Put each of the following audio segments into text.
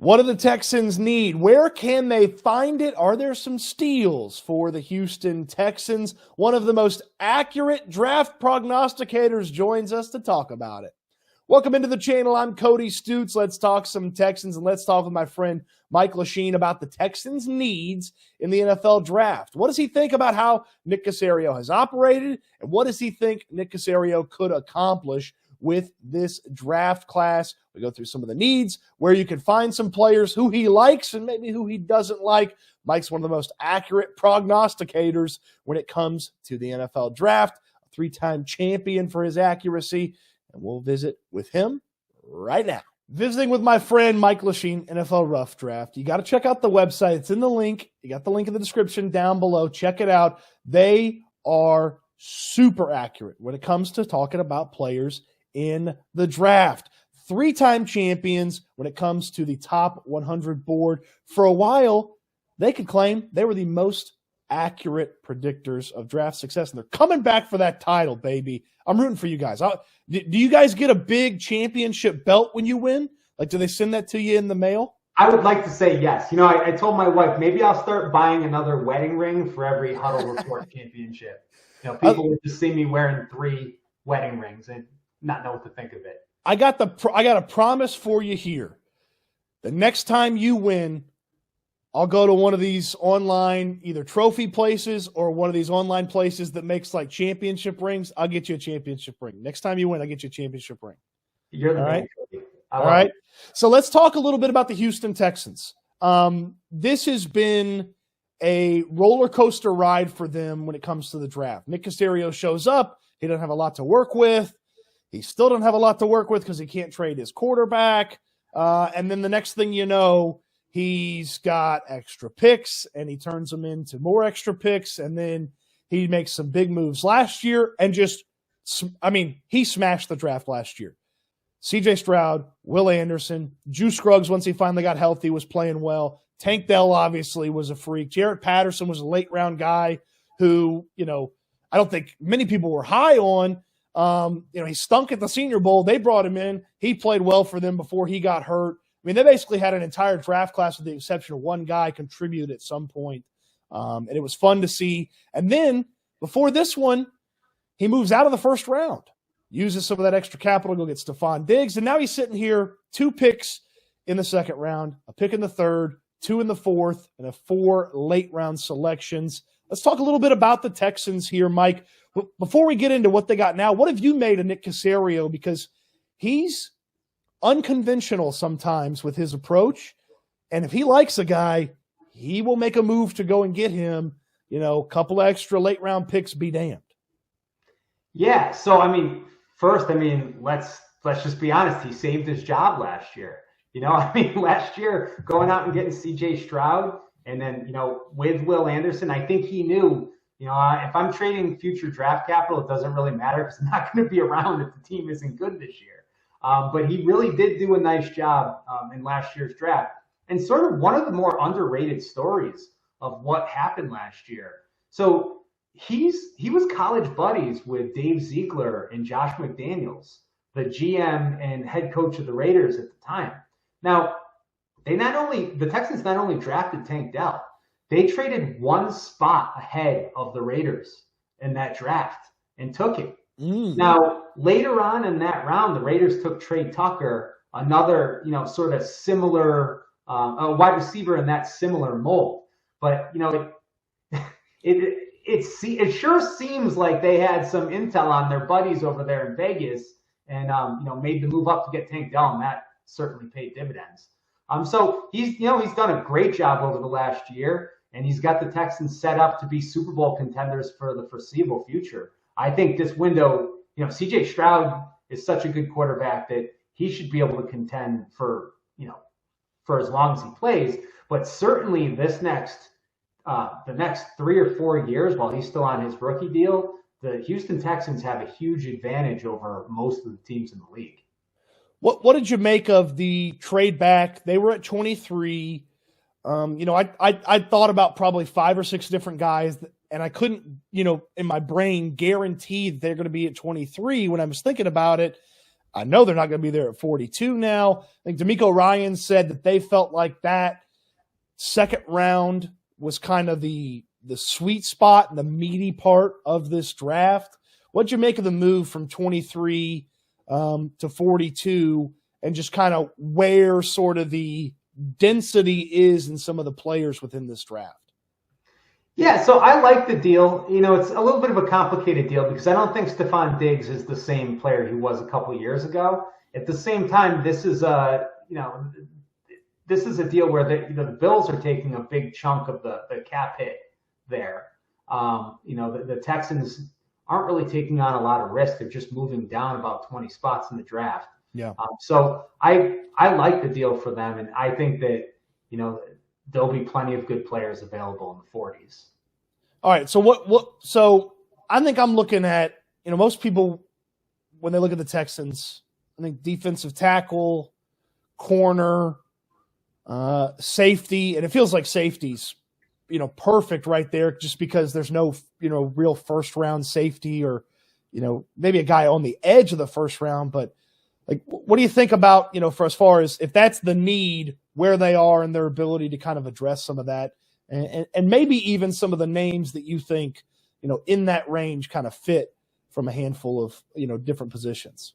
What do the Texans need? Where can they find it? Are there some steals for the Houston Texans? One of the most accurate draft prognosticators joins us to talk about it. Welcome into the channel. I'm Cody Stoots. Let's talk some Texans, and let's talk with my friend Mike Luchene about the Texans' needs in the NFL draft. What does he think about how Nick Caserio has operated, and what does he think Nick Caserio could accomplish with this draft class? We go through some of the needs, where you can find some players who he likes and maybe who he doesn't like. Mike's one of the most accurate prognosticators when it comes to the NFL draft, a three-time champion for his accuracy, and we'll visit with him right now. Visiting with my friend Mike Luchene, NFL Rough Draft. You got to check out the website. It's in the link. You got the link in the description down below. Check it out. They are super accurate when it comes to talking about players in the draft. Three-time champions when it comes to the top 100 board. For a while, they could claim they were the most accurate predictors of draft success, and they're coming back for that title, baby. I'm rooting for you guys. Do you guys get a big championship belt when you win? Like, do they send that to you in the mail? I would like to say yes. You know, I told my wife, maybe I'll start buying another wedding ring for every Huddle Report championship. You know, people would just see me wearing 3 wedding rings and not know what to think of it. I got a promise for you here. The next time you win, I'll go to one of these online either trophy places or one of these online places that makes like championship rings. I'll get you a championship ring. Next time you win, I'll get you a championship ring. You're the man. All right. So let's talk a little bit about the Houston Texans. This has been a roller coaster ride for them when it comes to the draft. Nick Caserio shows up. He doesn't have a lot to work with. He still doesn't have a lot to work with because he can't trade his quarterback. And then the next thing you know, he's got extra picks, and he turns them into more extra picks, and then he makes some big moves last year and he smashed the draft last year. C.J. Stroud, Will Anderson, Juice Scruggs, once he finally got healthy, was playing well. Tank Dell obviously was a freak. Jarrett Patterson was a late-round guy who, I don't think many people were high on. He stunk at the Senior Bowl. They brought him in. He played well for them before he got hurt. I mean, they basically had an entire draft class with the exception of one guy contribute at some point. And it was fun to see. And then before this one, he moves out of the first round, uses some of that extra capital to go get Stephon Diggs. And now he's sitting here, 2 picks in the second round, a pick in the third, 2 in the fourth, and 4 late round selections. Let's talk a little bit about the Texans here, Mike. Before we get into what they got now, what have you made of Nick Caserio? Because he's unconventional sometimes with his approach. And if he likes a guy, he will make a move to go and get him, a couple of extra late round picks, be damned. Yeah. So, first, let's just be honest. He saved his job last year. Last year going out and getting C.J. Stroud and then, with Will Anderson, I think he knew, if I'm trading future draft capital, it doesn't really matter because I'm not going to be around if the team isn't good this year. But he really did do a nice job in last year's draft. And sort of one of the more underrated stories of what happened last year. So he was college buddies with Dave Ziegler and Josh McDaniels, the GM and head coach of the Raiders at the time. Now, the Texans not only drafted Tank Dell, they traded 1 spot ahead of the Raiders in that draft and took him. Now, later on in that round, the Raiders took Trey Tucker, another, sort of similar a wide receiver in that similar mold. But, it sure seems like they had some intel on their buddies over there in Vegas and, made the move up to get Tank Dell, and that certainly paid dividends. So he's done a great job over the last year, and he's got the Texans set up to be Super Bowl contenders for the foreseeable future. I think this window, C.J. Stroud is such a good quarterback that he should be able to contend for as long as he plays. But certainly the next 3 or 4 years while he's still on his rookie deal, the Houston Texans have a huge advantage over most of the teams in the league. What did you make of the trade back? They were at 23. I thought about probably 5 or 6 different guys, and I couldn't, in my brain guarantee that they're going to be at 23 when I was thinking about it. I know they're not going to be there at 42 now. I think D'Amico Ryan said that they felt like that second round was kind of the sweet spot and the meaty part of this draft. What'd you make of the move from 23 to 42 and just kind of where sort of the density is in some of the players within this draft? Yeah, so I like the deal. It's a little bit of a complicated deal because I don't think Stephon Diggs is the same player he was a couple of years ago. At the same time, this is a deal where the Bills are taking a big chunk of the cap hit there. The Texans aren't really taking on a lot of risk. They're just moving down about 20 spots in the draft. Yeah. So I like the deal for them, and I think that there'll be plenty of good players available in the 40s. All right. So so I think I'm looking at, most people when they look at the Texans, I think defensive tackle, corner, safety, and it feels like safety's, perfect right there just because there's no, real first round safety or, maybe a guy on the edge of the first round. But like, what do you think about, for as far as if that's the need, where they are and their ability to kind of address some of that and maybe even some of the names that you think, in that range kind of fit from a handful of, different positions?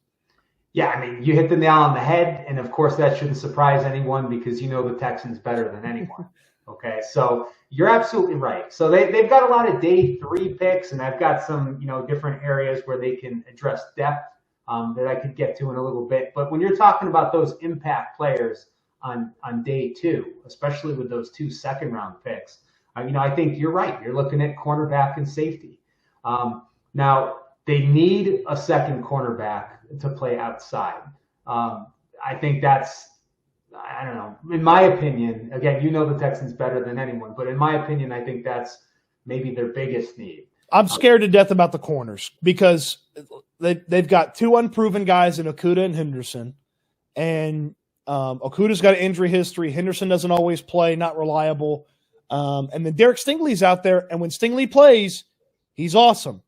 Yeah, I mean, you hit the nail on the head. And of course, that shouldn't surprise anyone because the Texans better than anyone. Okay, so you're absolutely right. So they've got a lot of day 3 picks, and I've got some, different areas where they can address depth that I could get to in a little bit. But when you're talking about those impact players on day 2, especially with those 2 second-round picks, I think you're right. You're looking at cornerback and safety. Now, they need a second cornerback to play outside. I think that's, I don't know, in my opinion, again, the Texans better than anyone, but in my opinion, I think that's maybe their biggest need. I'm scared to death about the corners because they've got 2 unproven guys in Okudah and Henderson, and Okudah's got an injury history. Henderson doesn't always play, not reliable. And then Derek Stingley's out there, and when Stingley plays, he's awesome.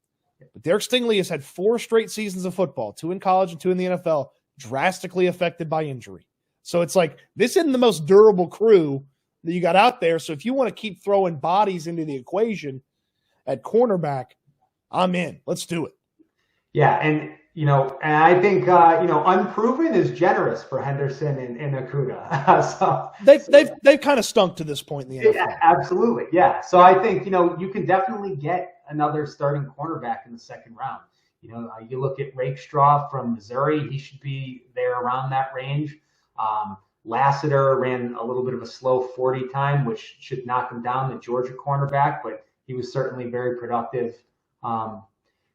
But Derek Stingley has had 4 straight seasons of football, 2 in college and 2 in the NFL, drastically affected by injury. So it's like this isn't the most durable crew that you got out there. So if you want to keep throwing bodies into the equation at cornerback, I'm in. Let's do it. Yeah, and I think unproven is generous for Henderson and Okudah. So they've kind of stunk to this point in the NFL. Yeah, absolutely. Yeah. So I think you can definitely get another starting cornerback in the second round. You look at Rakestraw from Missouri; he should be there around that range. Lassiter ran a little bit of a slow 40 time, which should knock him down, the Georgia cornerback, but he was certainly very productive.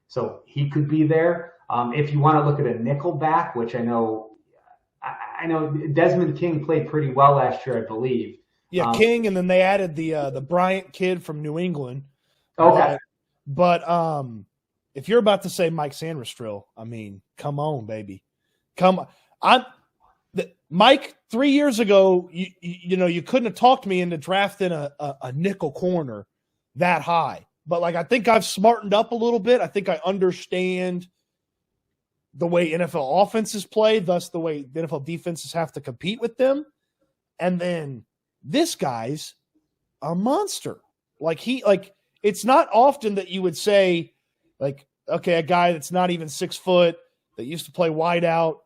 So he could be there. If you want to look at a nickel back, which I know Desmond King played pretty well last year, I believe. Yeah, King, and then they added the Bryant kid from New England. Okay. But if you're about to say Mike Sandristrell, I mean, come on, baby. Come on. Mike, 3 years ago, you couldn't have talked me into drafting a nickel corner that high. But, I think I've smartened up a little bit. I think I understand the way NFL offenses play, thus the way the NFL defenses have to compete with them. And then this guy's a monster. It's not often that you would say, okay, a guy that's not even 6 foot that used to play wide out,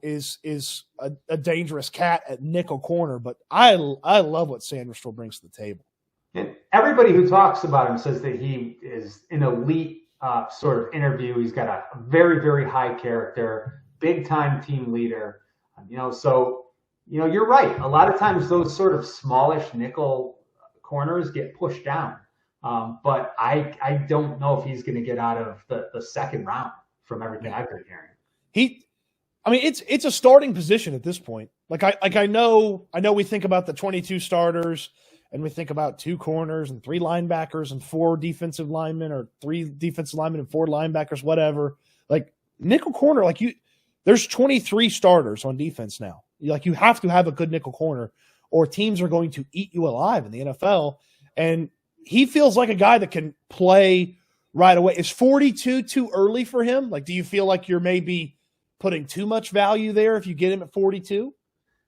is a dangerous cat at nickel corner. But I love what Sandristrell brings to the table. And everybody who talks about him says that he is an elite sort of interview. He's got a very, very high character, big time team leader. So you're right. A lot of times those sort of smallish nickel corners get pushed down. But I don't know if he's going to get out of the second round from everything I've been hearing. It's a starting position at this point. I know we think about the 22 starters and we think about 2 corners and 3 linebackers and 4 defensive linemen, or 3 defensive linemen and 4 linebackers, whatever. Nickel corner, there's 23 starters on defense now. You have to have a good nickel corner or teams are going to eat you alive in the NFL. And he feels like a guy that can play right away. Is 42 too early for him? Do you feel like you're maybe putting too much value there if you get him at 42?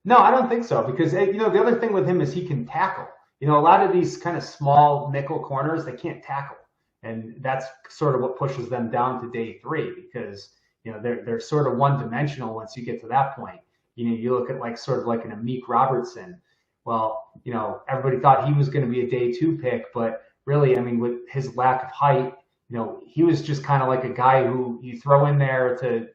No, I don't think so, because the other thing with him is he can tackle. A lot of these kind of small nickel corners, they can't tackle, and that's sort of what pushes them down to day 3, because they're sort of one-dimensional once you get to that point. You look at sort of like an Amik Robertson. Well, everybody thought he was going to be a day 2 pick, but really, I mean, with his lack of height, he was just kind of like a guy who you throw in there to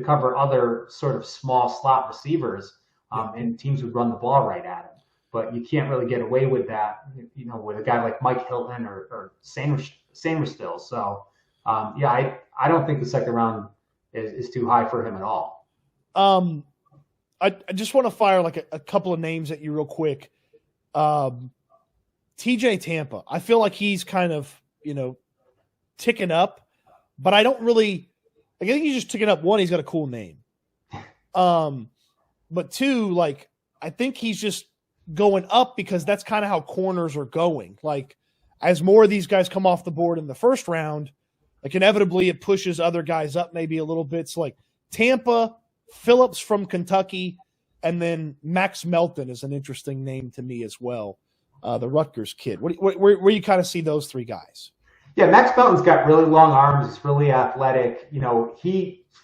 cover other sort of small slot receivers, and teams would run the ball right at him. But you can't really get away with that, with a guy like Mike Hilton or Samerstill. So, I don't think the second round is too high for him at all. I just want to fire a couple of names at you real quick. TJ Tampa. I feel like he's kind of, ticking up, but I don't really – I think he's just ticking up. One, he's got a cool name. But two, I think he's just going up because that's kind of how corners are going. As more of these guys come off the board in the first round, inevitably it pushes other guys up maybe a little bit. So Tampa, Phillips from Kentucky, and then Max Melton is an interesting name to me as well, the Rutgers kid. Where you kind of see those 3 guys? Yeah, Max Melton's got really long arms. He's really athletic.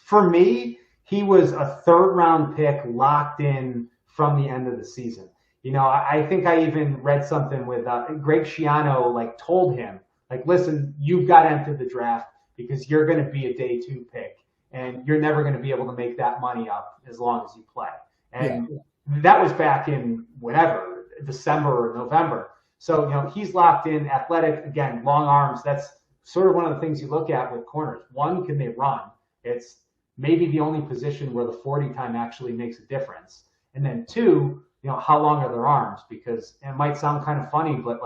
For me, he was a 3rd-round pick locked in from the end of the season. I think I even read something with Greg Schiano, told him, listen, you've got to enter the draft because you're going to be a day 2 pick, and you're never going to be able to make that money up as long as you play. And that was back in whatever, December or November. So, he's locked in, athletic, again, long arms. That's sort of one of the things you look at with corners. One, can they run? It's maybe the only position where the 40 time actually makes a difference. And then 2, how long are their arms? Because it might sound kind of funny, but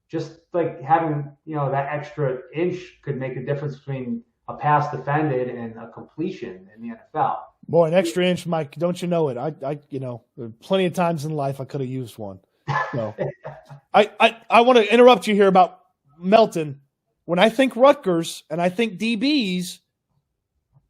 just having, that extra inch could make a difference between a pass defended and a completion in the NFL. Boy, an extra inch, Mike, don't you know it? I plenty of times in life I could have used one. So I want to interrupt you here about Melton. When I think Rutgers and I think DBs,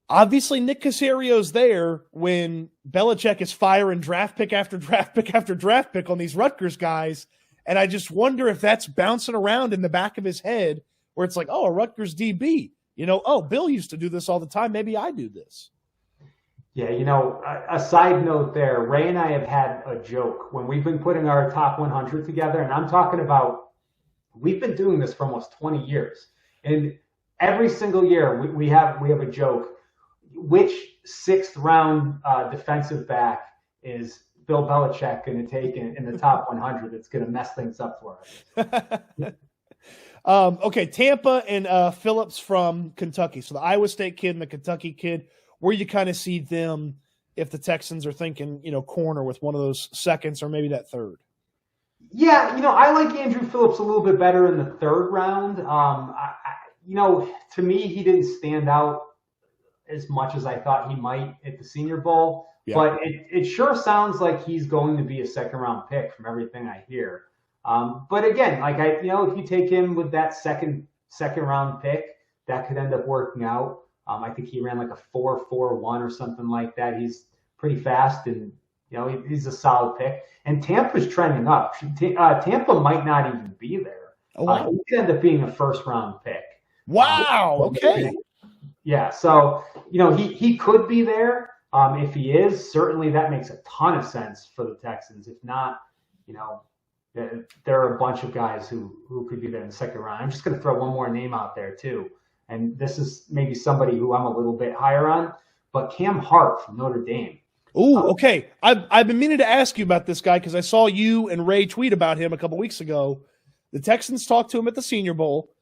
obviously Nick Caserio's there when Belichick is firing draft pick after draft pick after draft pick on these Rutgers guys. And I just wonder if that's bouncing around in the back of his head where it's a Rutgers DB. Bill used to do this all the time. Maybe I do this. Yeah, a side note there, Ray and I have had a joke when we've been putting our top 100 together, and I'm talking about we've been doing this for almost 20 years. And every single year we have a joke. Which 6th round defensive back is Bill Belichick going to take in the top 100 that's going to mess things up for us? Okay, Tampa and Phillips from Kentucky. So the Iowa State kid and the Kentucky kid, where you kind of see them if the Texans are thinking, corner with one of those seconds or maybe that 3rd. Yeah, I like Andrew Phillips a little bit better in the 3rd round. To me, he didn't stand out as much as I thought he might at the Senior Bowl, but it sure sounds like he's going to be a 2nd-round pick from everything I hear. But again, if you take him with that second round pick, that could end up working out. I think he ran a 4.41 or something like that. He's pretty fast, and he's a solid pick. And Tampa's trending up. Tampa might not even be there. Oh, wow. He could end up being a 1st-round pick. Wow. Okay. Yeah. So he could be there. If he is, certainly that makes a ton of sense for the Texans. If not, there are a bunch of guys who could be there in the 2nd round. I'm just going to throw one more name out there too. And this is maybe somebody who I'm a little bit higher on, but Cam Hart from Notre Dame. Oh, okay. I've been meaning to ask you about this guy because I saw you and Ray tweet about him a couple weeks ago. The Texans talked to him at the Senior Bowl,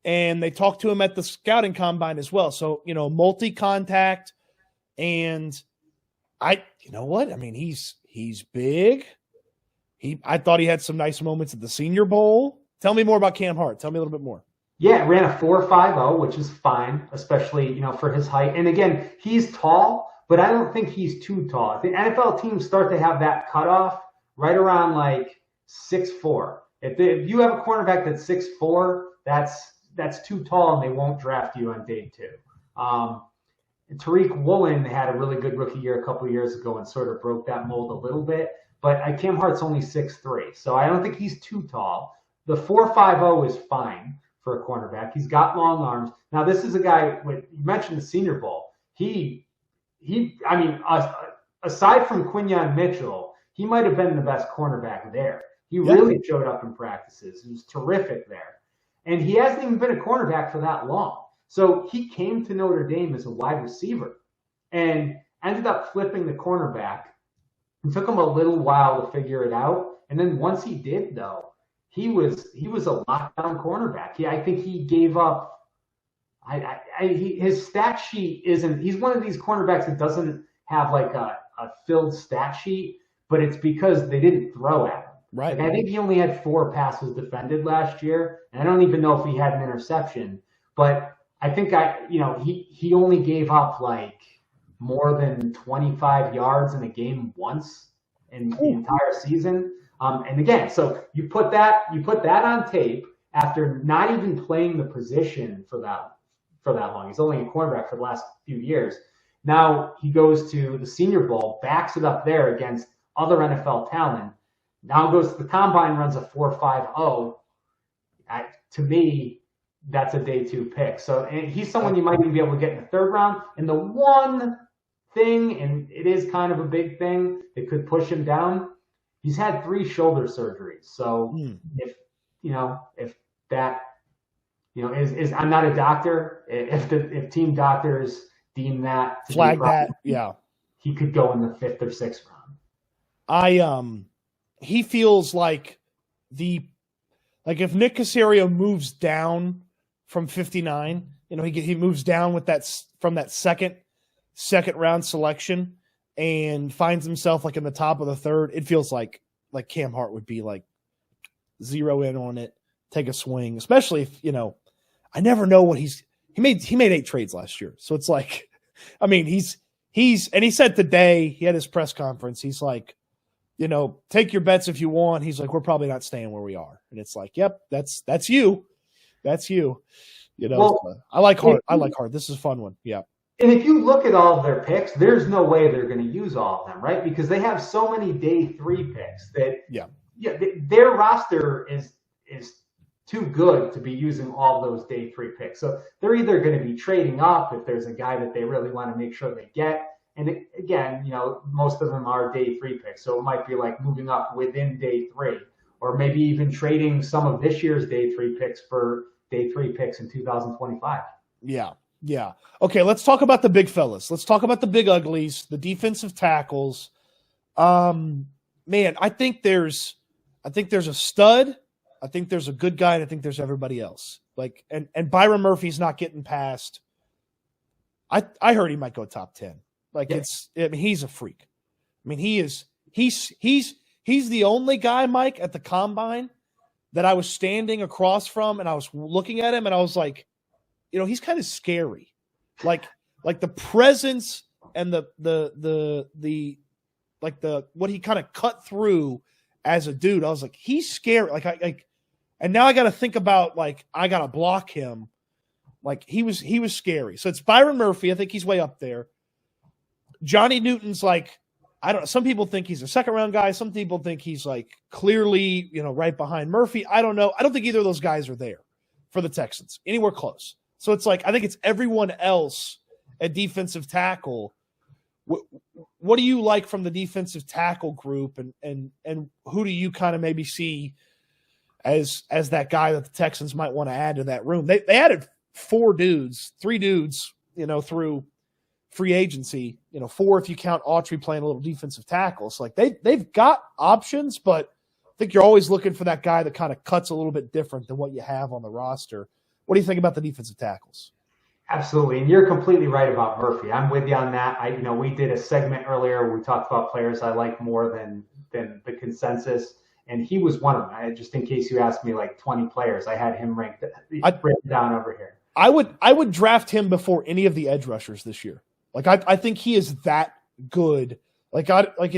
and they talked to him at the scouting combine as well. So, multi-contact, and you know what? I mean, he's big. I thought he had some nice moments at the Senior Bowl. Tell me more about Cam Hart. Tell me a little bit more. Yeah, ran a 4.50, which is fine, especially, for his height. And again, he's tall, but I don't think he's too tall. The NFL teams start to have that cutoff right around 6'4". If you have a cornerback that's 6'4", that's too tall, and they won't draft you on day 2. Tariq Woolen had a really good rookie year a couple of years ago and sort of broke that mold a little bit. But Cam Hart's only 6'3", so I don't think he's too tall. The 4.50 is fine for a cornerback. He's got long arms. Now, this is a guy, you mentioned the Senior Bowl. Aside from Quinyon Mitchell, he might have been the best cornerback there. He really showed up in practices. He was terrific there. And he hasn't even been a cornerback for that long. So he came to Notre Dame as a wide receiver and ended up flipping the cornerback. It took him a little while to figure it out. And then once he did, though, he was a lockdown cornerback. I think he gave up. His stat sheet isn't. He's one of these cornerbacks that doesn't have like a filled stat sheet, but it's because they didn't throw at him. Right. Like, I think he only had 4 passes defended last year, and I don't even know if he had an interception. But I think he only gave up like more than 25 yards in a game once in the entire season. And again, so you put that on tape after not even playing the position for that long. He's only a cornerback for the last few years. Now he goes to the Senior Bowl, backs it up there against other NFL talent. Now goes to the combine, runs a 4.50. To me, that's a day 2 pick. So he's someone you might even be able to get in the 3rd round. And the one thing, and it is kind of a big thing that could push him down, he's had 3 shoulder surgeries. So if that is I'm not a doctor. If team doctors deem that to flag that, he could go in the 5th or 6th round. He feels like if Nick Caserio moves down from 59, he moves down with that from that second round selection and finds himself like in the top of the 3rd. It feels like Cam Hart would be like zero in on it, take a swing, especially if I never know what he made 8 trades last year. So it's like, and he said today, he had his press conference, he's like, take your bets if you want. He's like, we're probably not staying where we are. And it's like, yep, that's you. That's you. I like Hart. This is a fun one. Yeah. And if you look at all of their picks, there's no way they're going to use all of them, right? Because they have so many day 3 picks that their roster is too good to be using all those day 3 picks. So they're either going to be trading up if there's a guy that they really want to make sure they get. And again, most of them are day 3 picks. So it might be like moving up within day 3, or maybe even trading some of this year's day 3 picks for day 3 picks in 2025. Yeah. Yeah. Okay. Let's talk about the big fellas. Let's talk about the big uglies, the defensive tackles. Man, I think there's a stud. I think there's a good guy, and I think there's everybody else. And Byron Murphy's not getting past. I heard he might go top 10. He's a freak. He's the only guy, Mike, at the combine that I was standing across from, and I was looking at him, and I was like, he's kind of scary. Like the presence and the what he kind of cut through as a dude. I was like, he's scary. And now I got to think about I got to block him. He was scary. So it's Byron Murphy. I think he's way up there. Johnny Newton's I don't know. Some people think he's a 2nd round guy. Some people think he's clearly, right behind Murphy. I don't know. I don't think either of those guys are there for the Texans anywhere close. So it's I think it's everyone else at defensive tackle. What do you like from the defensive tackle group, and who do you kind of maybe see as that guy that the Texans might want to add to that room? They added 3 dudes, through free agency, 4 if you count Autry playing a little defensive tackle. So they've got options, but I think you're always looking for that guy that kind of cuts a little bit different than what you have on the roster. What do you think about the defensive tackles? Absolutely. And you're completely right about Murphy. I'm with you on that. We did a segment earlier where we talked about players I like more than the consensus. And he was one of them. Just in case you asked me 20 players, I had him ranked down over here. I would draft him before any of the edge rushers this year. I think he is that good. I think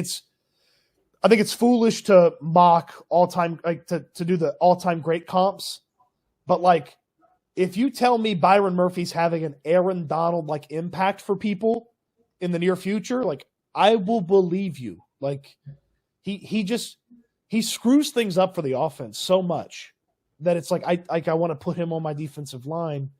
it's foolish to mock all time, to do the all time great comps, but if you tell me Byron Murphy's having an Aaron Donald-like impact for people in the near future, like, I will believe you. Like, he screws things up for the offense so much that it's like I want to put him on my defensive line.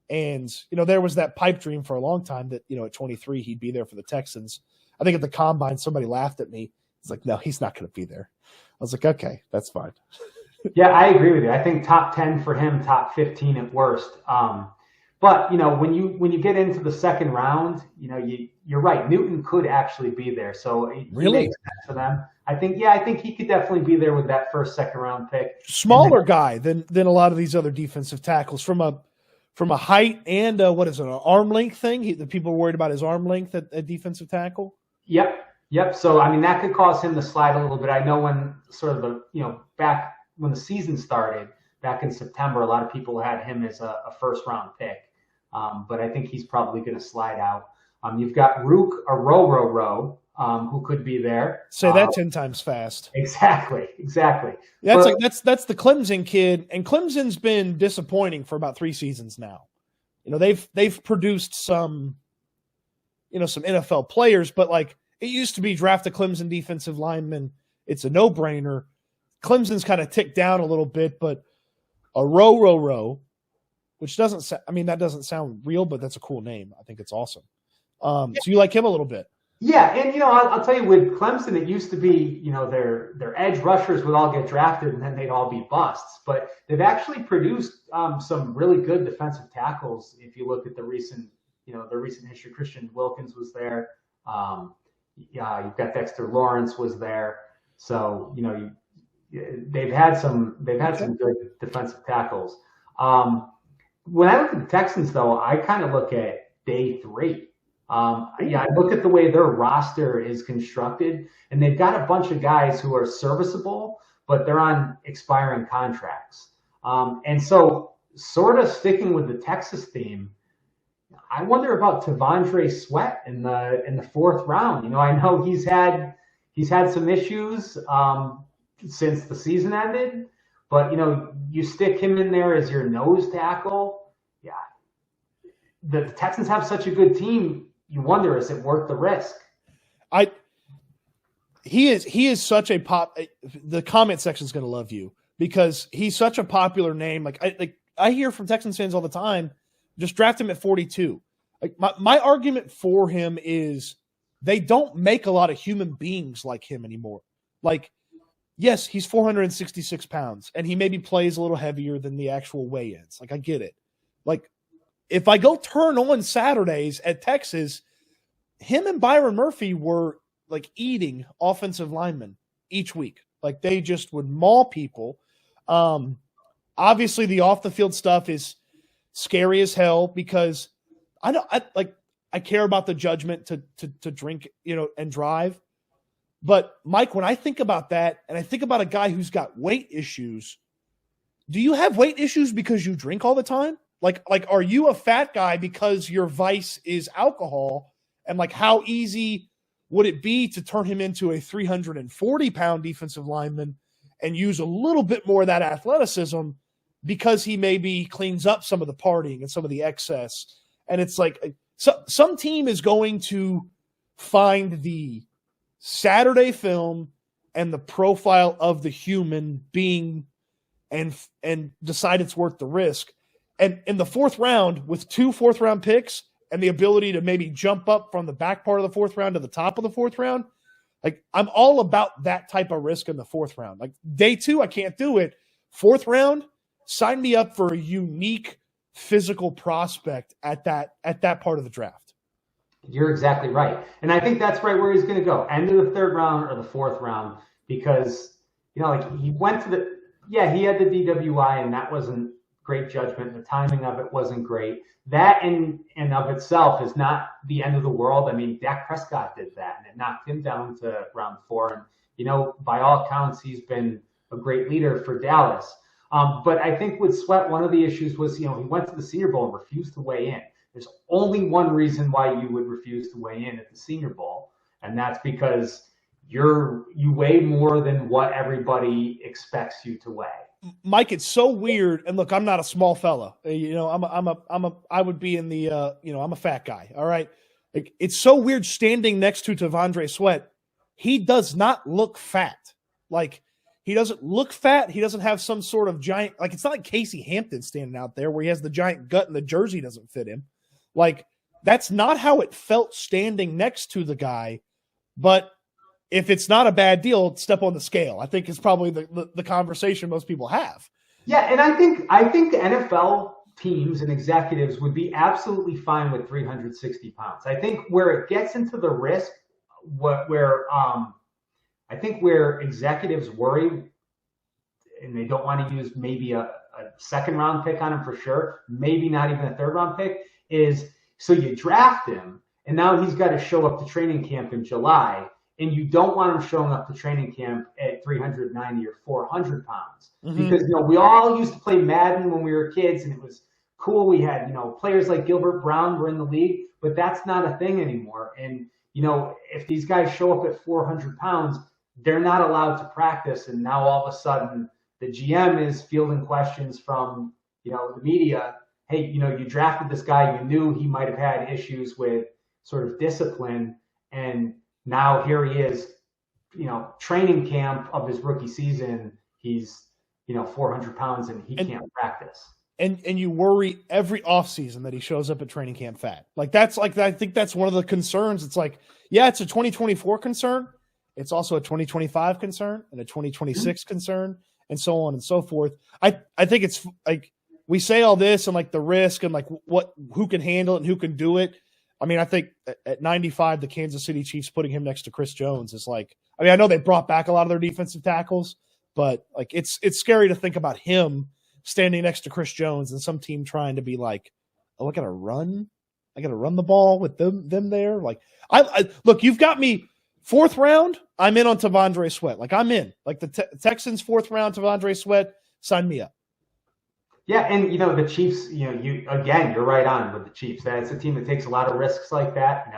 And, there was that pipe dream for a long time that, at 23, he'd be there for the Texans. I think at the Combine, somebody laughed at me. It's like, no, he's not going to be there. I was like, okay, that's fine. Yeah, I agree with you. I think top 10 for him, top 15 at worst. But, when you get into the second round, you're right. Newton could actually be there. So it Really? makes sense for them. I think he could definitely be there with that first, second round pick. Smaller guy than a lot of these other defensive tackles from a height and an arm length thing. The people are worried about his arm length at defensive tackle. Yep. So, that could cause him to slide a little bit. I know when sort of back when the season started back in September, a lot of people had him as a first round pick. But I think he's probably going to slide out. You've got Rook Row, who could be there. Say that 10 times fast. Exactly. That's the Clemson kid, and Clemson's been disappointing for about 3 seasons now. They've produced some NFL players, but like it used to be draft a Clemson defensive lineman. It's a no-brainer. Clemson's kind of ticked down a little bit, but a Row, which doesn't sound real, but that's a cool name. I think it's awesome. So you like him a little bit. Yeah, and I'll tell you, with Clemson, it used to be their edge rushers would all get drafted and then they'd all be busts. But they've actually produced some really good defensive tackles. If you look at the recent history, Christian Wilkins was there. You've got Dexter Lawrence was there. So they've had some good defensive tackles. When I look at the Texans, though, I kind of look at day 3. I look at the way their roster is constructed, and they've got a bunch of guys who are serviceable, but they're on expiring contracts. And so, sort of sticking with the Texas theme, I wonder about T'Vondre Sweat in the 4th round. I know he's had some issues since the season ended, but you stick him in there as your nose tackle. Yeah, the Texans have such a good team. You wonder, is it worth the risk? He is such a pop. The comment section is going to love you because he's such a popular name. I hear from Texans fans all the time, just draft him at 42. Like my argument for him is they don't make a lot of human beings like him anymore. Like, yes, he's 466 pounds and he maybe plays a little heavier than the actual weigh-ins. Like, I get it. Like, if I go turn on Saturdays at Texas, him and Byron Murphy were like eating offensive linemen each week. Like, they just would maul people. Obviously the off the field stuff is scary as hell because I care about the judgment to drink, and drive. But Mike, when I think about that and I think about a guy who's got weight issues, do you have weight issues because you drink all the time? Like, are you a fat guy because your vice is alcohol? And like, how easy would it be to turn him into a 340-pound defensive lineman and use a little bit more of that athleticism because he maybe cleans up some of the partying and some of the excess? And it's like, some team is going to find the Saturday film and the profile of the human being and decide it's worth the risk. And in the 4th round, with 2 4th-round picks and the ability to maybe jump up from the back part of the 4th round to the top of the 4th round, like, I'm all about that type of risk in the 4th round. Like, day 2, I can't do it. 4th round, sign me up for a unique physical prospect at that part of the draft. You're exactly right. And I think that's right where he's going to go. End of the 3rd round or the 4th round, because, he went to he had the DWI and that wasn't great judgment. The timing of it wasn't great. That in and of itself is not the end of the world. I mean, Dak Prescott did that and it knocked him down to round 4. And, by all accounts, he's been a great leader for Dallas. But I think with Sweat, one of the issues was, he went to the Senior Bowl and refused to weigh in. There's only one reason why you would refuse to weigh in at the Senior Bowl, and that's because you weigh more than what everybody expects you to weigh. Mike, it's so weird. And look, I'm not a small fella. I would be in the, I'm a fat guy. All right. Like, it's so weird standing next to T'Vondre Sweat. He does not look fat. Like, he doesn't look fat. He doesn't have some sort of giant, like, it's not like Casey Hampton standing out there where he has the giant gut and the jersey doesn't fit him. Like, that's not how it felt standing next to the guy. But if it's not a bad deal, step on the scale. I think is probably the conversation most people have. Yeah, and I think the NFL teams and executives would be absolutely fine with 360 pounds. I think where it gets into the risk, where executives worry and they don't want to use maybe a second round pick on him for sure, maybe not even a third round pick, is so you draft him and now he's got to show up to training camp in July. And you don't want him showing up to training camp at 390 or 400 pounds. Mm-hmm. Because, we all used to play Madden when we were kids, and it was cool. We had, players like Gilbert Brown were in the league, but that's not a thing anymore. And, if these guys show up at 400 pounds, they're not allowed to practice. And now all of a sudden the GM is fielding questions from, the media. Hey, you drafted this guy. You knew he might have had issues with sort of discipline, and now here he is, training camp of his rookie season. He's, 400 pounds and he can't practice. And you worry every offseason that he shows up at training camp fat. I think that's one of the concerns. It's like, yeah, it's a 2024 concern. It's also a 2025 concern and a 2026 concern and so on and so forth. I think it's like we say all this and like the risk and like who can handle it and who can do it. I mean, I think at 95, the Kansas City Chiefs putting him next to Chris Jones is like, I mean, I know they brought back a lot of their defensive tackles, but like it's scary to think about him standing next to Chris Jones and some team trying to be like, oh, I got to run the ball with them there. Like, I look, you've got me 4th round. I'm in on T'Vondre Sweat. Like, I'm in. Like the Texans 4th round, T'Vondre Sweat, sign me up. Yeah, and the Chiefs, you're right on with the Chiefs. That's a team that takes a lot of risks like that.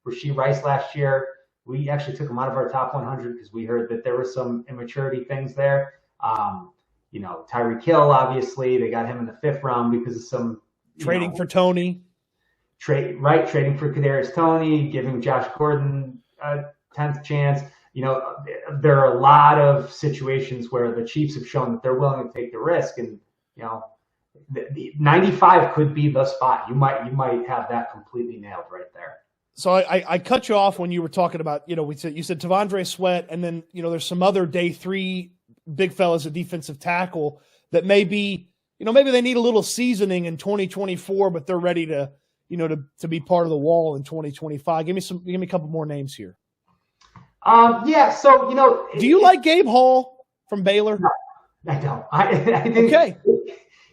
Rashee Rice last year, we actually took him out of our top 100 because we heard that there were some immaturity things there. Tyreek Hill, obviously, they got him in the 5th round because of some trading for Tony. Trading for Kadarius Toney, giving Josh Gordon a 10th chance. There are a lot of situations where the Chiefs have shown that they're willing to take the risk, and the 95 could be the spot. You might have that completely nailed right there. So I cut you off when you were talking about, you said T'Vondre Sweat, and then, there's some other day 3 big fellas at defensive tackle that maybe they need a little seasoning in 2024, but they're ready to be part of the wall in 2025. Give me a couple more names here. Yeah. So, do you like Gabe Hall from Baylor? No, I don't. I think okay.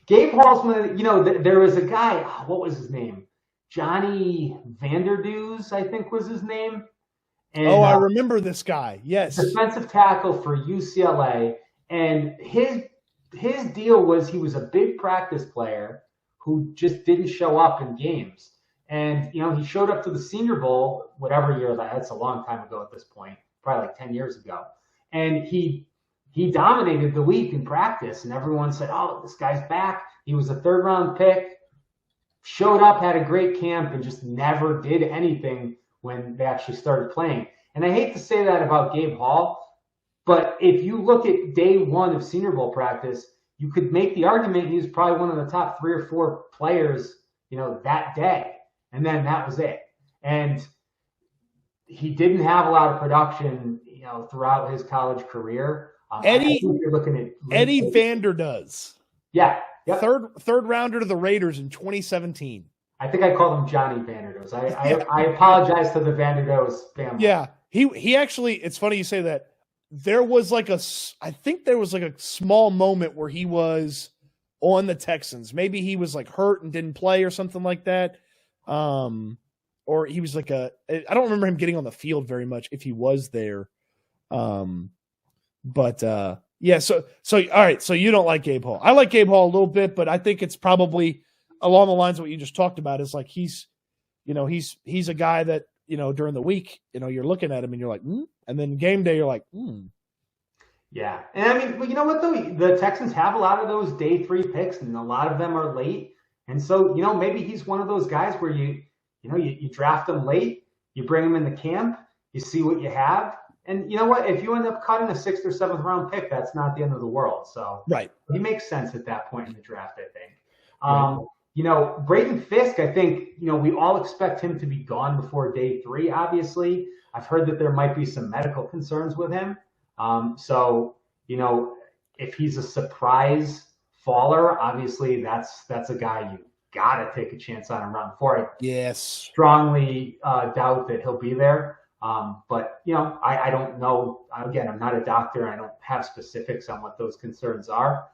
Gabe Hall's one of there was a guy, what was his name? Johnny Vanderdoos, I think was his name. And, I remember this guy. Yes. Defensive tackle for UCLA. And his deal was he was a big practice player who just didn't show up in games. And, he showed up to the Senior Bowl, whatever year that's a long time ago at this point, probably like 10 years ago. And he dominated the week in practice, and everyone said, oh, this guy's back. He was a 3rd round pick, showed up, had a great camp, and just never did anything when they actually started playing. And I hate to say that about Gabe Hall, but if you look at day 1 of Senior Bowl practice, you could make the argument he was probably one of the top 3 or 4 players, that day. And then that was it. And he didn't have a lot of production, throughout his college career. Eddie Vander does. Yeah. Yep. Third rounder to the Raiders in 2017. I think I called him Johnny Vanderdoos. I apologize to the Vanderdoos family. Yeah. He actually, it's funny you say that. There was like a small moment where he was on the Texans. Maybe he was like hurt and didn't play or something like that. Or he was like I don't remember him getting on the field very much if he was there. Yeah, so all right, so you don't like Gabe Hall. I like Gabe Hall a little bit, but I think it's probably along the lines of what you just talked about is like he's a guy that, during the week, you're looking at him and you're like, and then game day you're like, Yeah. And I mean, well, you know what though? The Texans have a lot of those day 3 picks, and a lot of them are late. And so, maybe he's one of those guys where you draft him late, you bring him into camp, you see what you have. And you know what? If you end up cutting a 6th or 7th round pick, that's not the end of the world. So Right. he makes sense at that point in the draft, I think. Right. Braden Fisk, I think, we all expect him to be gone before day 3, obviously. I've heard that there might be some medical concerns with him. So, if he's a surprise faller, obviously that's a guy you got to take a chance on in round 4. I Yes. strongly doubt that he'll be there. But, I don't know. Again, I'm not a doctor. I don't have specifics on what those concerns are.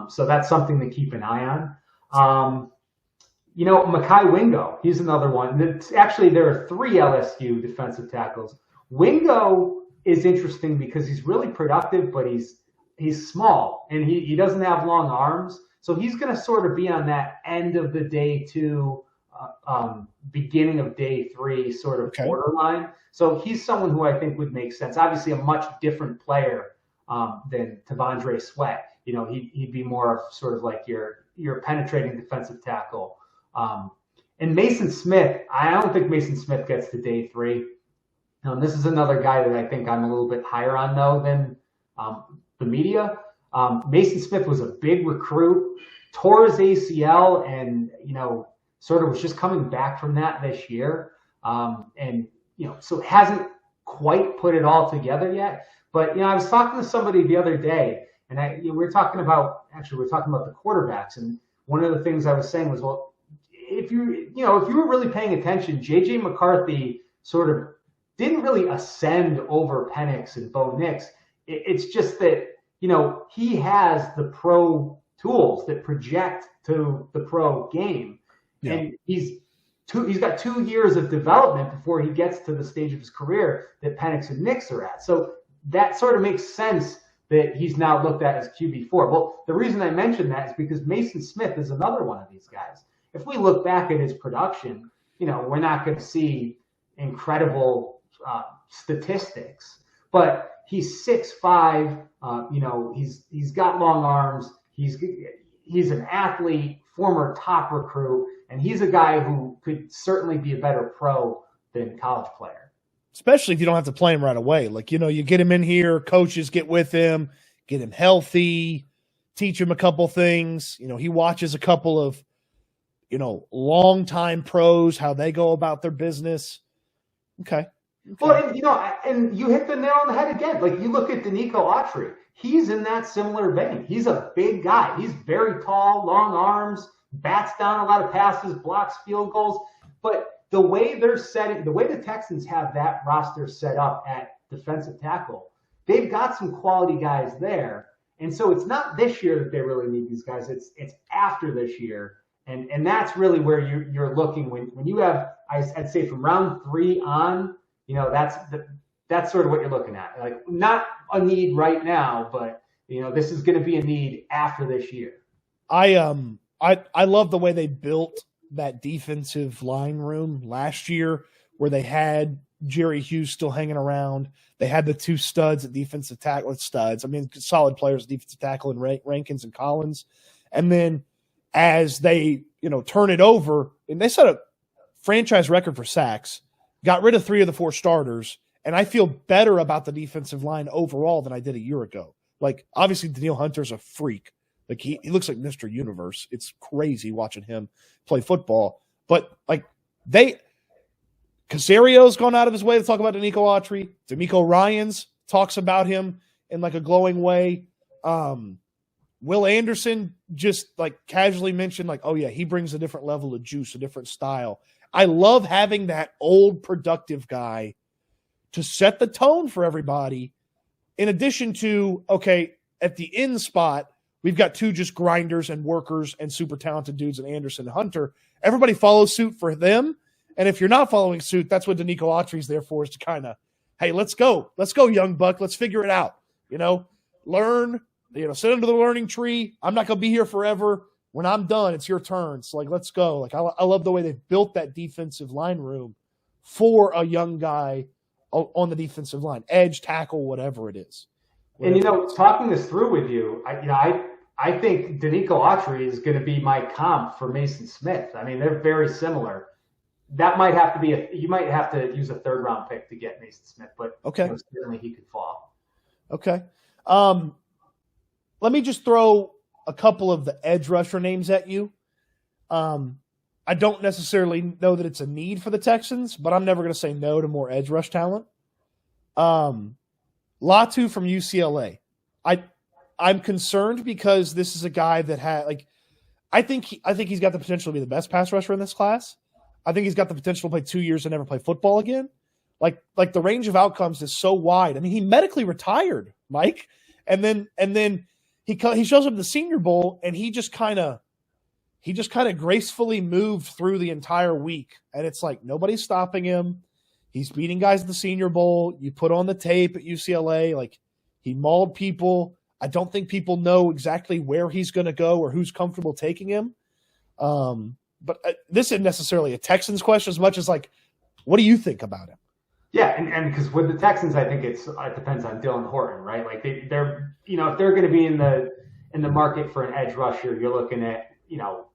So that's something to keep an eye on. Mekhi Wingo, he's another one. Actually, there are 3 LSU defensive tackles. Wingo is interesting because he's really productive, but he's small and he doesn't have long arms. So he's going to sort of be on that end of the day 2, beginning of day 3 sort of borderline. So he's someone who I think would make sense. Obviously, a much different player than T'Vondre Sweat. He'd be more of sort of like your penetrating defensive tackle. And Mason Smith, I don't think Mason Smith gets to day 3. This is another guy that I think I'm a little bit higher on, though, than the media. Mason Smith was a big recruit, tore his ACL, and, sort of was just coming back from that this year. So hasn't quite put it all together yet. But, I was talking to somebody the other day, and we were talking about the quarterbacks. And one of the things I was saying was, well, if you were really paying attention, J.J. McCarthy sort of didn't really ascend over Penix and Bo Nix. It's just that, he has the pro tools that project to the pro game. Yeah. And he's got 2 years of development before he gets to the stage of his career that Penix and Nix are at. So that sort of makes sense that he's now looked at as QB4. Well, the reason I mentioned that is because Mason Smith is another one of these guys. If we look back at his production, we're not going to see incredible statistics, but he's 6'5", he's got long arms. He's an athlete, former top recruit, and he's a guy who could certainly be a better pro than college player. Especially if you don't have to play him right away. Like, you get him in here, coaches get with him, get him healthy, teach him a couple things. He watches a couple of, long-time pros, how they go about their business. Okay. Well, and you hit the nail on the head again. Like, you look at Danico Autry. He's in that similar vein. He's a big guy. He's very tall, long arms, bats down a lot of passes, blocks field goals. But the way the Texans have that roster set up at defensive tackle, they've got some quality guys there. And so it's not this year that they really need these guys. It's after this year. And that's really where you're looking when you have, I'd say from round 3 on, that's sort of what you're looking at. Like, not a need right now, but this is going to be a need after this year. I love the way they built that defensive line room last year, where they had Jerry Hughes still hanging around. They had the 2 studs at defensive tackle. Studs, I mean, solid players at defensive tackle in Rankins and Collins. And then as they turn it over, and they set a franchise record for sacks, got rid of 3 of the 4 starters. And I feel better about the defensive line overall than I did a year ago. Like, obviously, Danielle Hunter's a freak. Like, he looks like Mr. Universe. It's crazy watching him play football. But, like, Caserio's gone out of his way to talk about Danico Autry. D'Amico Ryans talks about him in, like, a glowing way. Will Anderson just, like, casually mentioned, like, oh, yeah, he brings a different level of juice, a different style. I love having that old, productive guy to set the tone for everybody, in addition to, okay, at the end spot, we've got 2 just grinders and workers and super talented dudes in Anderson and Hunter. Everybody follows suit for them. And if you're not following suit, that's what Danico Autry's there for, is to kind of, hey, let's go, young buck. Let's figure it out. Learn, sit under the learning tree. I'm not going to be here forever. When I'm done, it's your turn. So, like, let's go. Like, I love the way they've built that defensive line room for a young guy on the defensive line, edge, tackle, whatever it is. And, you know, talking this through with you, I think Danico Autry is going to be my comp for Mason Smith. I mean, they're very similar. That might have to be you might have to use a 3rd round pick to get Mason Smith, but okay, you know, certainly he could fall. Okay. Let me just throw a couple of the edge rusher names at you. I don't necessarily know that it's a need for the Texans, but I'm never going to say no to more edge rush talent. Latu from UCLA. I'm concerned because this is a guy that had I think he's got the potential to be the best pass rusher in this class. I think he's got the potential to play 2 years and never play football again. Like the range of outcomes is so wide. I mean, he medically retired, Mike, and then he shows up at the Senior Bowl and he just kind of gracefully moved through the entire week, and it's like nobody's stopping him. He's beating guys at the Senior Bowl. You put on the tape at UCLA, like he mauled people. I don't think people know exactly where he's going to go or who's comfortable taking him. But this isn't necessarily a Texans question as much as like, what do you think about him? Yeah, and because with the Texans, I think it depends on Dylan Horton, right? Like they're if they're going to be in the market for an edge rusher, you're looking at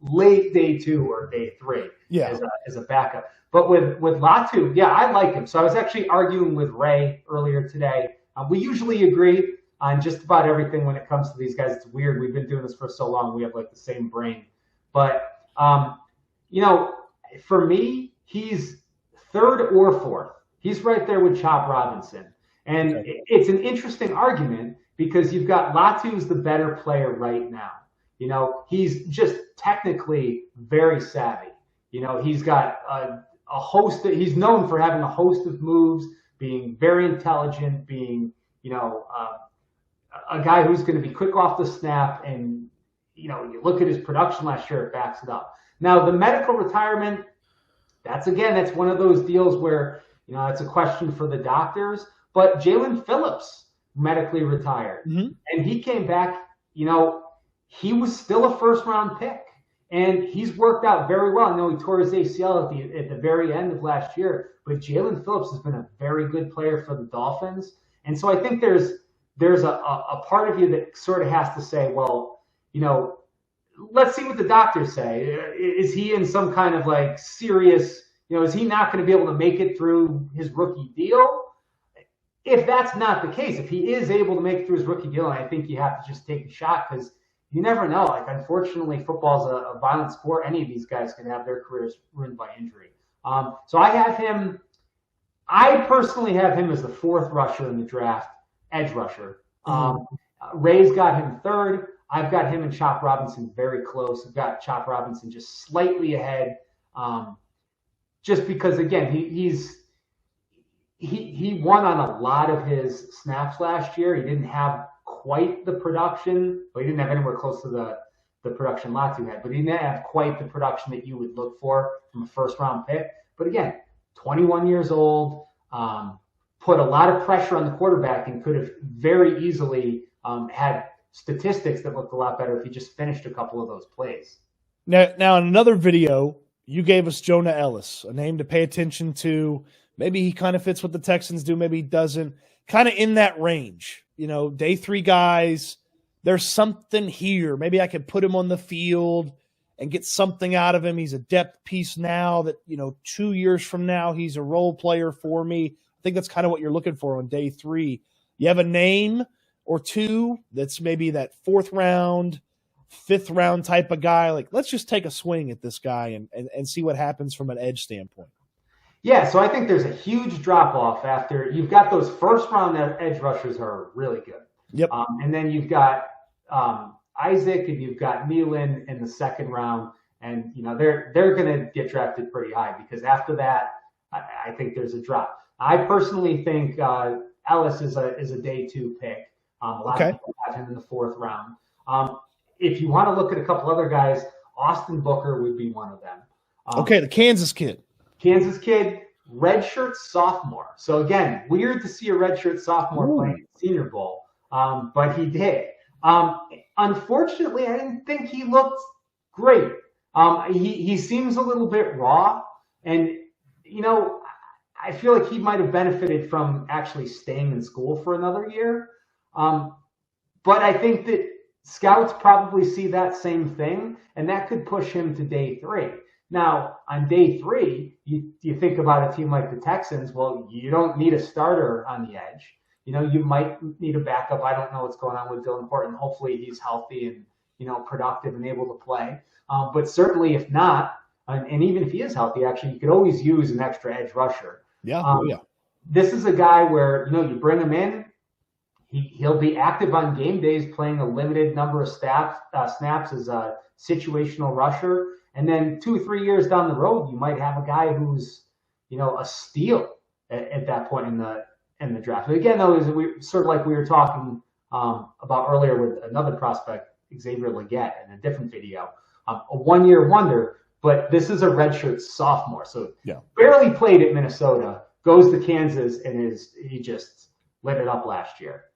late day 2 or day 3 as a backup. But with Latu, yeah, I like him. So I was actually arguing with Ray earlier today. We usually agree on just about everything when it comes to these guys. It's weird. We've been doing this for so long. We have like the same brain. But for me, he's 3rd or 4th. He's right there with Chop Robinson. And it's an interesting argument because you've got Latu's the better player right now. He's just technically very savvy. He's got a host he's known for having a host of moves, being very intelligent, being, a guy who's going to be quick off the snap. And, you look at his production last year, it backs it up. Now, the medical retirement, that's one of those deals where, it's a question for the doctors. But Jalen Phillips medically retired. Mm-hmm. And he came back, he was still a 1st round pick. And he's worked out very well. I know he tore his ACL at the very end of last year. But Jalen Phillips has been a very good player for the Dolphins. And so I think there's a part of you that sort of has to say, well, let's see what the doctors say. Is he in some kind of like serious, is he not going to be able to make it through his rookie deal? If that's not the case, if he is able to make it through his rookie deal, I think you have to just take a shot because you never know. Like, unfortunately, football's a violent sport. Any of these guys can have their careers ruined by injury. So I personally have him as the 4th rusher in the draft, edge rusher. Ray's got him 3rd. I've got him and Chop Robinson very close. I've got Chop Robinson just slightly ahead. Just because, again, he won on a lot of his snaps last year. He didn't have quite the production. Well, he didn't have anywhere close to the production Latu had, but he didn't have quite the production that you would look for from a 1st round pick. But again, 21 years old, put a lot of pressure on the quarterback and could have very easily had statistics that looked a lot better if he just finished a couple of those plays. Now in another video, you gave us Jonah Ellis, a name to pay attention to. Maybe he kind of fits what the Texans do. Maybe he doesn't. Kind of in that range. Day 3 guys, there's something here. Maybe I could put him on the field and get something out of him. He's a depth piece now that, 2 years from now, he's a role player for me. I think that's kind of what you're looking for on day 3. You have a name or two that's maybe that 4th round, 5th round type of guy. Like, let's just take a swing at this guy and see what happens from an edge standpoint. Yeah, so I think there's a huge drop-off after you've got those 1st round edge rushers are really good. Yep. And then you've got Isaac and you've got Nealon in the 2nd round. And, they're going to get drafted pretty high because after that, I think there's a drop. I personally think Ellis is a day 2 pick. A lot of people have him in the 4th round. If you want to look at a couple other guys, Austin Booker would be one of them. The Kansas kid, redshirt sophomore. So again, weird to see a redshirt sophomore playing at the Senior Bowl, but he did. Unfortunately, I didn't think he looked great. He seems a little bit raw, and I feel like he might have benefited from actually staying in school for another year. But I think that scouts probably see that same thing, and that could push him to day 3. Now, on day 3, you think about a team like the Texans. Well, you don't need a starter on the edge. You might need a backup. I don't know what's going on with Dylan Horton. Hopefully he's healthy and, productive and able to play. But certainly if not, and even if he is healthy, actually, you could always use an extra edge rusher. Yeah. This is a guy where, you bring him in, he'll be active on game days, playing a limited number of snaps as a situational rusher. And then 2 or 3 years down the road, you might have a guy who's, a steal at that point in the draft. But again, though, sort of like we were talking about earlier with another prospect, Xavier Legette, in a different video, a 1-year wonder. But this is a redshirt sophomore, so barely played at Minnesota, goes to Kansas, and he just lit it up last year.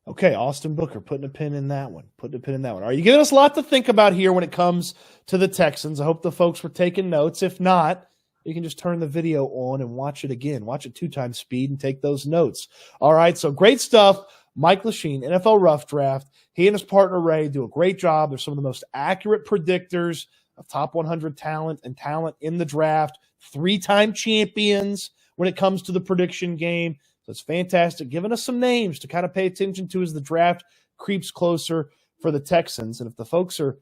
Okay, Austin Booker, putting a pin in that one. All right, you're giving us a lot to think about here when it comes to the Texans. I hope the folks were taking notes. If not, you can just turn the video on and watch it again. Watch it 2 times speed and take those notes. All right, so great stuff. Mike Luchene, NFL Rough Draft. He and his partner Ray do a great job. They're some of the most accurate predictors of top 100 talent and talent in the draft. 3-time champions when it comes to the prediction game. So it's fantastic. Giving us some names to kind of pay attention to as the draft creeps closer for the Texans. And if the folks are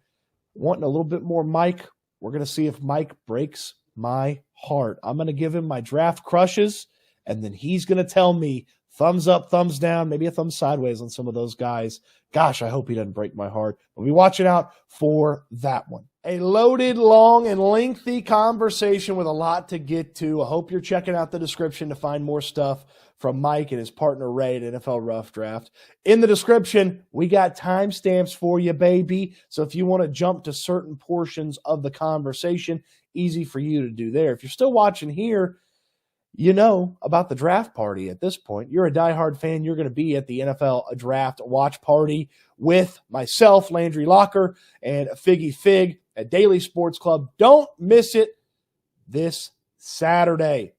wanting a little bit more Mike, we're going to see if Mike breaks my heart. I'm going to give him my draft crushes, and then he's going to tell me thumbs up, thumbs down, maybe a thumb sideways on some of those guys. Gosh, I hope he doesn't break my heart. We'll be watching out for that one. A loaded, long, and lengthy conversation with a lot to get to. I hope you're checking out the description to find more stuff from Mike and his partner Ray at NFL Rough Draft. In the description, we got timestamps for you, baby. So if you want to jump to certain portions of the conversation, easy for you to do there. If you're still watching here, you know about the draft party at this point. You're a diehard fan. You're going to be at the NFL Draft Watch Party with myself, Landry Locker, and Figgy Fig at Daley Sports Club. Don't miss it this Saturday.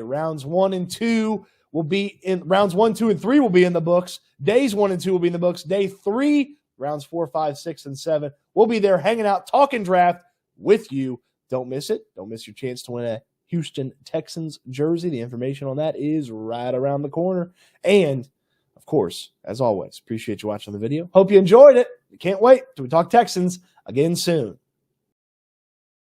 Rounds 1 and 2 will be in rounds 1, 2, and 3 will be in the books. Days 1 and 2 will be in the books. Day 3, rounds 4, 5, 6, and 7. We'll be there hanging out, talking draft with you. Don't miss it. Don't miss your chance to win a Houston Texans jersey. The information on that is right around the corner. And, of course, as always, appreciate you watching the video. Hope you enjoyed it. Can't wait till we talk Texans again soon.